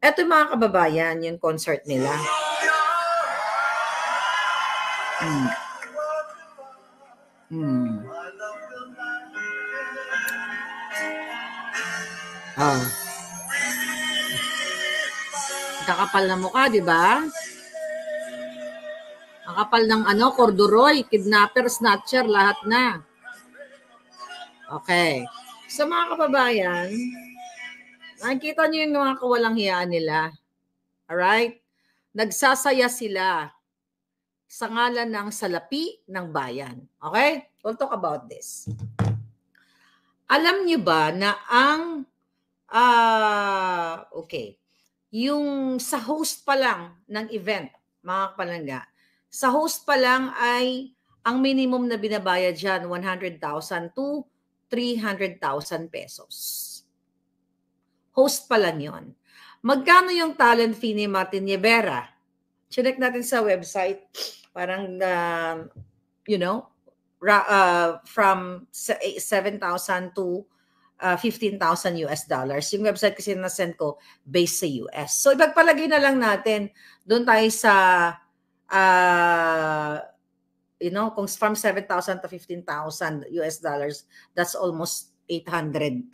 Eto mga kababayan, yung concert nila. Kakapal na mukha, di ba? Ang kapal ng corduroy, kidnapper, snatcher, lahat na. Okay. So mga kababayan, nakikita niyo yung mga kawalang hiyaan nila. Alright? Nagsasaya sila sa ngalan ng salapi ng bayan. Okay? We'll talk about this. Alam niyo ba na ang yung sa host pa lang ng event, mga kapalangga, sa host pa lang ay ang minimum na binabayad dyan, 100,000 to 300,000 pesos. Host pa lang yon. Magkano yung talent fee ni Martin Rivera? Check natin sa website. Parang, from 7,000 to 15,000 US dollars. Yung website kasi na-send ko based sa US. So, ipagpalagay na lang natin doon tayo sa, kung from 7,000 to 15,000 US dollars, that's almost 800,000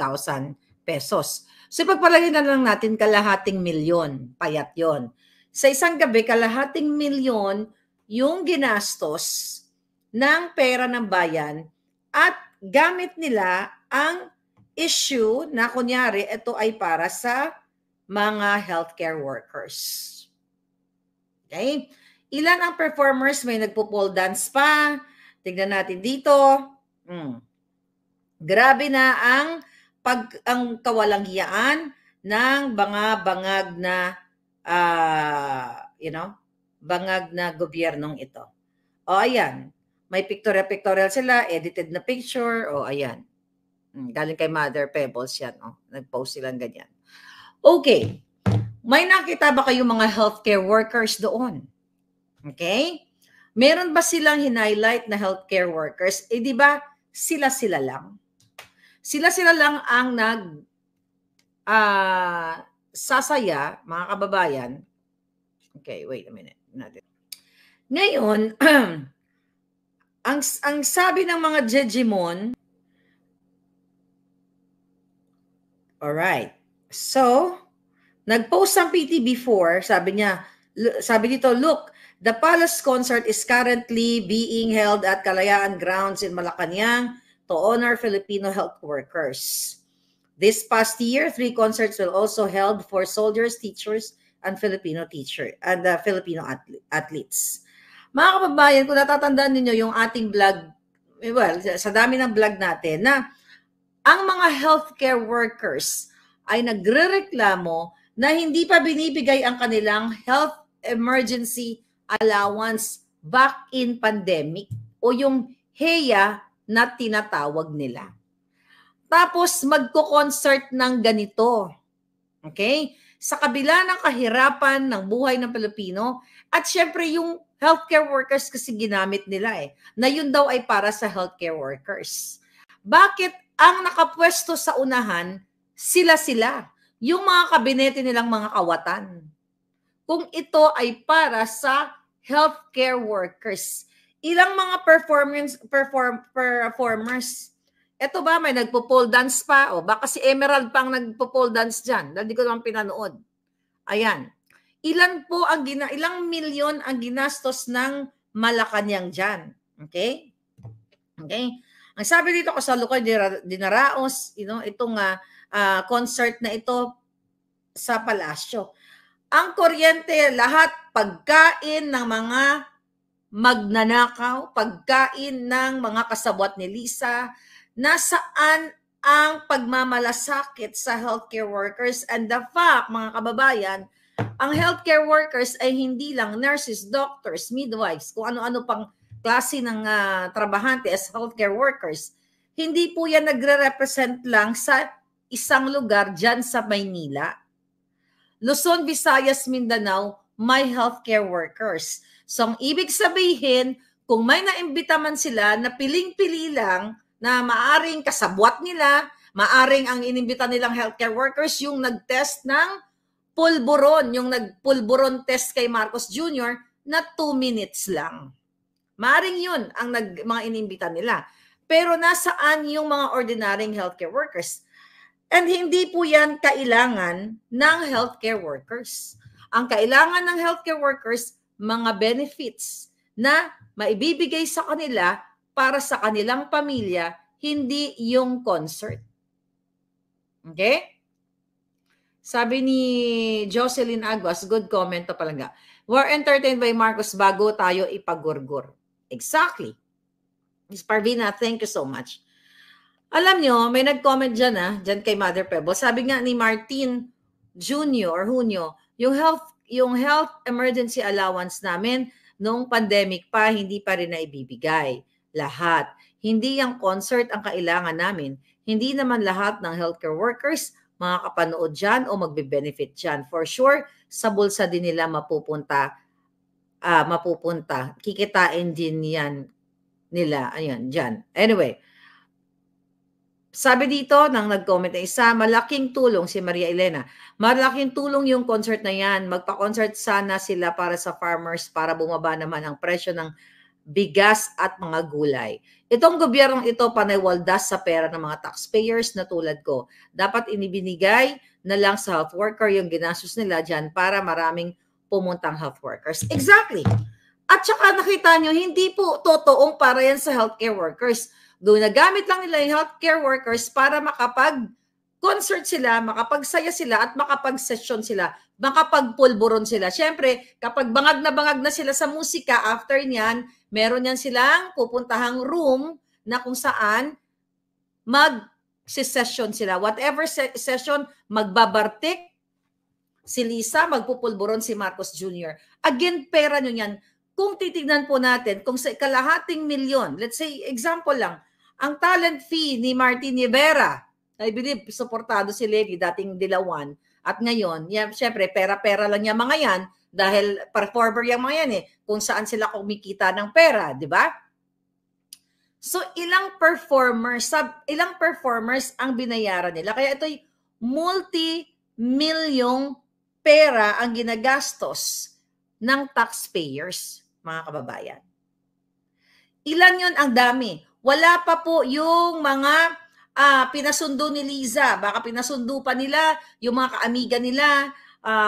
pesos. So, ipagpalagay na lang natin kalahating milyon. Payat yon. Sa isang gabi, kalahating milyon yung ginastos ng pera ng bayan at gamit nila ang issue na kunyari ito ay para sa mga healthcare workers. Okay? Ilan ang performers? May nagpo-pole dance pa. Tignan natin dito. Grabe na ang kawalanghiyaan ng bangag na bangag na gobyernong ito. O ayan, may pictorial sila, edited na picture. O ayan. Galing kay Mother Pebbles yan. Nag-post silang ganyan. Okay. May nakita ba kayo mga healthcare workers doon? Okay? Meron ba silang hinighlight na healthcare workers? Di ba sila-sila lang? Sila-sila lang ang sasaya, mga kababayan. Okay, wait a minute. Ngayon, ang sabi ng mga Jejimon, alright. So, nag-post ang PT before, sabi dito, look, the Palace concert is currently being held at Kalayaan Grounds in Malacanang to honor Filipino health workers. This past year, 3 concerts will also held for soldiers, teachers, and Filipino Filipino athletes. Mga kababayan, kung natatandaan ninyo yung ating vlog, sa dami ng vlog natin, na ang mga healthcare workers ay nagrereklamo na hindi pa binibigay ang kanilang health emergency allowance back in pandemic o yung HEA na tinatawag nila. Tapos magko-concert ng ganito. Okay? Sa kabila ng kahirapan ng buhay ng Pilipino at syempre yung healthcare workers kasi ginamit nila na yun daw ay para sa healthcare workers. Bakit ang nakapwesto sa unahan, sila-sila, yung mga kabinete nilang mga kawatan? Kung ito ay para sa healthcare workers. Ilang mga performers? Ito ba, may nagpo-pole dance pa? O baka si Emerald pang nagpo-pole dance dyan? Hindi ko naman pinanood. Ayan. Ilang milyon ang ginastos ng Malacanang dyan? Okay? Okay? Ang sabi dito ko sa Lucoy de Naraos, itong concert na ito sa palasyo. Ang kuryente, lahat pagkain ng mga magnanakaw, pagkain ng mga kasabwat ni Lisa, nasaan ang pagmamalasakit sa healthcare workers? And the fact, mga kababayan, ang healthcare workers ay hindi lang nurses, doctors, midwives, kung ano-ano pang klase ng trabahante as healthcare workers. Hindi po yan nagre-represent lang sa isang lugar dyan sa Maynila. Luzon, Visayas, Mindanao, may healthcare workers. So, ang ibig sabihin, kung may naimbita man sila na piling-pili lang na maaring kasabwat nila, maaring ang inimbita nilang healthcare workers yung nag-test ng pulburon, yung nagpulburon test kay Marcos Jr. na 2 minutes lang. Maring yun ang mga inimbita nila. Pero nasaan yung mga ordinaryong healthcare workers? And hindi po yan kailangan ng healthcare workers. Ang kailangan ng healthcare workers, mga benefits na maibibigay sa kanila para sa kanilang pamilya, hindi yung concert. Okay? Sabi ni Jocelyn Aguas, good comment to pala. We're entertained by Marcos bago tayo ipagurgur. Exactly. Ms. Parvina, thank you so much. Alam nyo, may nag-comment dyan kay Mother Pebble. Sabi nga ni Martin Jr. Junio, yung health emergency allowance namin nung pandemic pa, hindi pa rin na ibibigay. Lahat. Hindi yung concert ang kailangan namin. Hindi naman lahat ng healthcare workers makakapanood dyan o magbe-benefit dyan. For sure, sa bulsa din nila mapupunta. Kikitain din yan nila. Ayan, dyan. Anyway, sabi dito, nang nag-comment na isa, malaking tulong si Maria Elena. Malaking tulong yung concert na yan. Magpa-concert sana sila para sa farmers para bumaba naman ang presyo ng bigas at mga gulay. Itong gobyernong ito panay-waldas sa pera ng mga taxpayers na tulad ko. Dapat inibinigay na lang sa health worker yung ginastos nila dyan para maraming pumuntang health workers. Exactly. At saka nakita nyo, hindi po totoong para yan sa healthcare workers. Doon nagamit lang nila yung healthcare workers para makapag-concert sila, makapagsaya sila at makapag-session sila, makapagpulburon sila. Siyempre, kapag bangag na sila sa musika, after niyan, meron yan silang pupuntahang room na kung saan mag-session sila. Whatever session, magbabartik si Lisa, magpupulburon si Marcos Jr. Again, pera nyo yan. Kung titignan po natin, kung sa kalahating milyon, let's say, example lang, ang talent fee ni Martin Rivera, I believe, suportado si Lady, dating Dilawan, at ngayon, syempre, pera-pera lang yung mga yan, dahil performer yung mga yan kung saan sila kumikita ng pera, di ba? So, ilang performers ang binayaran nila. Kaya ito'y multi-milyong pera ang ginagastos ng taxpayers, mga kababayan. Ilan yun? Ang dami. Wala pa po yung mga pinasundo ni Liza. Baka pinasundo pa nila yung mga kaamiga nila,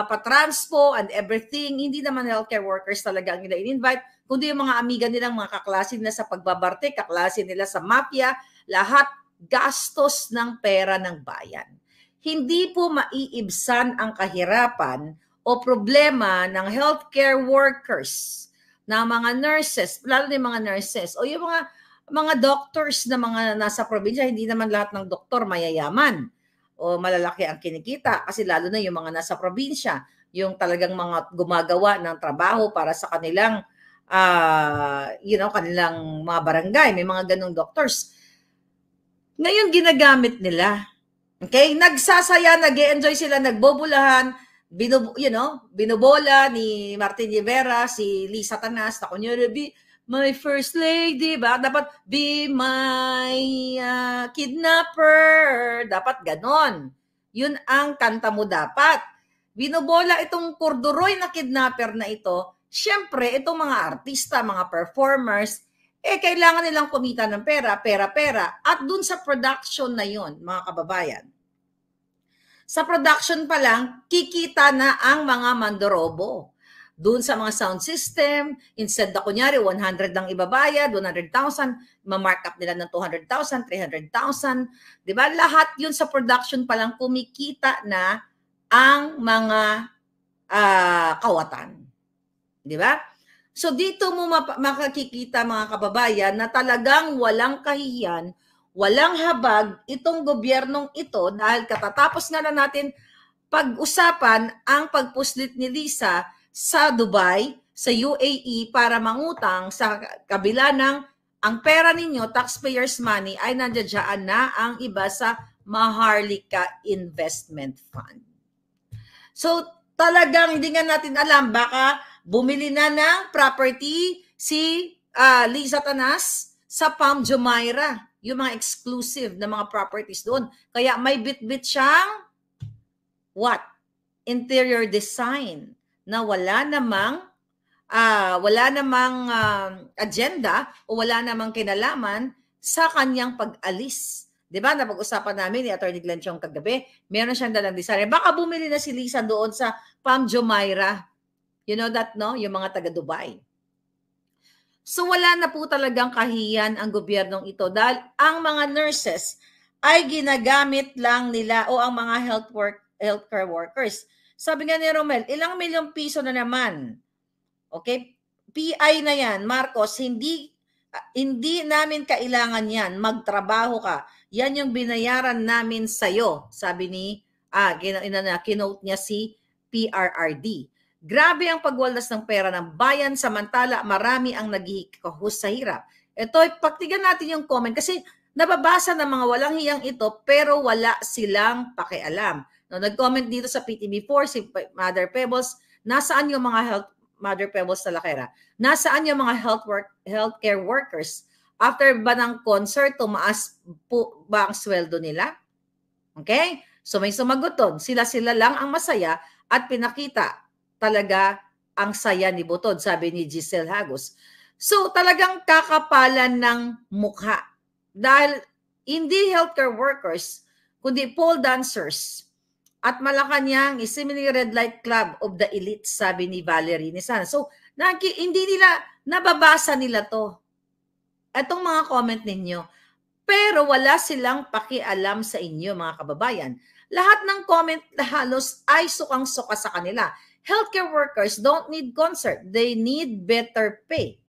patranspo and everything. Hindi naman healthcare workers talaga ang in-invite, kundi yung mga amiga nilang mga kaklase nila sa pagbabarte, kaklase nila sa mafia, lahat gastos ng pera ng bayan. Hindi po maiibsan ang kahirapan o problema ng healthcare workers, ng mga nurses, lalo na yung mga nurses, o yung mga doctors na mga nasa probinsya. Hindi naman lahat ng doktor mayayaman o malalaki ang kinikita, kasi lalo na yung mga nasa probinsya, yung talagang mga gumagawa ng trabaho para sa kanilang kanilang mga barangay, may mga ganong doctors. Ngayon ginagamit nila. Okay? Nagsasaya, nag-e-enjoy sila, nagbobulahan, binobola ni Martin Rivera si Lisa Tanas na kunyari, be my first lady, ba? Dapat be my kidnapper. Dapat ganon. Yun ang kanta mo dapat. Binobola itong kurduroy na kidnapper na ito. Siyempre, itong mga artista, mga performers, kailangan nilang kumita ng pera. At dun sa production na yun, mga kababayan, sa production pa lang, kikita na ang mga mandorobo. Doon sa mga sound system, instead na kunyari 100 lang ibabayad, 100,000, ma-mark up nila ng 200,000, 300,000. Diba? Lahat yun sa production pa lang, kumikita na ang mga kawatan. Diba? So dito mo makakikita, mga kababayan, na talagang walang kahihiyan, walang habag itong gobyernong ito, dahil katatapos nga na natin pag-usapan ang pagpuslit ni Lisa sa Dubai, sa UAE, para mangutang sa kabila ng ang pera ninyo, taxpayers money, ay nandiyan na ang iba sa Maharlika Investment Fund. So talagang hindi nga natin alam, baka bumili na ng property si Lisa Tanas sa Palm Jumeirah, yung mga exclusive na mga properties doon. Kaya may bit-bit siyang what? interior design na wala namang agenda o wala namang kinalaman sa kanyang pag-alis. 'Di ba? Napag-usapan namin ni Atty. Glenn Chong kagabi, meron siyang dalang design. Baka bumili na si Lisa doon sa Pam Jumeirah. You know that, no? Yung mga taga Dubai. So wala na po talagang kahiyan ang gobyernong ito dahil ang mga nurses ay ginagamit lang nila o ang mga healthcare workers. Sabi nga ni Romel, ilang milyong piso na naman. Okay? PI na yan, Marcos, hindi namin kailangan yan. Magtrabaho ka. Yan yung binayaran namin sa'yo. Sabi ni, kinote niya si PRRD. Grabe ang pagwaldas ng pera ng bayan samantala marami ang naghihikahus sa hirap. Ito, pagtigan natin yung comment kasi nababasa ng mga walang hiyang ito pero wala silang pakialam. No, nag-comment dito sa PTV4 si Mother Pebbles, nasaan yung mga Mother Pebbles sa Lakera, nasaan yung mga healthcare workers? After ba ng concert, tumaas po ba ang sweldo nila? Okay? So may sumagot doon. Sila lang ang masaya at pinakita talaga ang saya ni Butod, sabi ni Giselle Hagos. So talagang kakapalan ng mukha. Dahil hindi healthcare workers, kundi pole dancers, at Malacanang is similarly red light club of the elite, sabi ni Valerie Nisan. So, hindi nila, nababasa nila to. Itong mga comment ninyo. Pero wala silang pakialam sa inyo, mga kababayan. Lahat ng comment halos ay sukang-suka sa kanila. Healthcare workers don't need concert. They need better pay.